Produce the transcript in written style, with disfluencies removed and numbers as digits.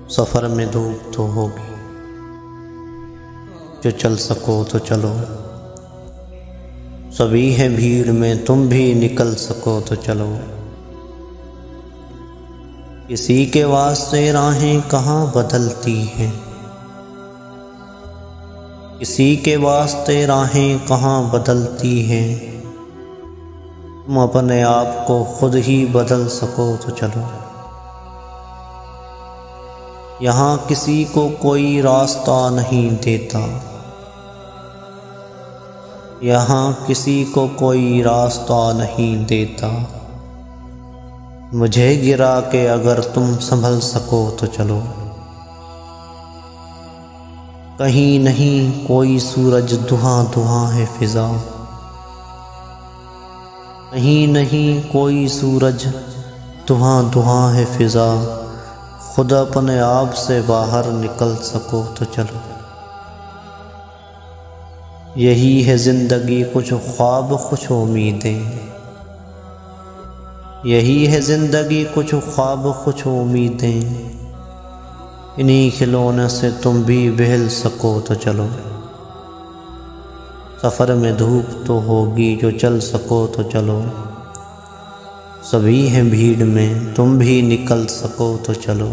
सफ़र में धूप तो होगी, जो चल सको तो चलो। सभी हैं भीड़ में, तुम भी निकल सको तो चलो। किसी के वास्ते राहें कहाँ बदलती हैं, किसी के वास्ते राहें कहाँ बदलती हैं। तुम अपने आप को खुद ही बदल सको तो चलो। यहाँ किसी को कोई रास्ता नहीं देता, यहाँ किसी को कोई रास्ता नहीं देता। मुझे गिरा के अगर तुम संभल सको तो चलो। कहीं नहीं कोई सूरज धुआं धुआं है फिजा, कहीं नहीं कोई सूरज धुआं धुआं है फिजा। खुद अपने आप से बाहर निकल सको तो चलो। यही है ज़िंदगी, कुछ ख्वाब कुछ उम्मीदें। यही है ज़िंदगी, कुछ ख्वाब कुछ उम्मीदें। इन्हीं खिलौने से तुम भी बहल सको तो चलो। सफ़र में धूप तो होगी, जो चल सको तो चलो। सभी हैं भीड़ में, तुम भी निकल सको तो चलो।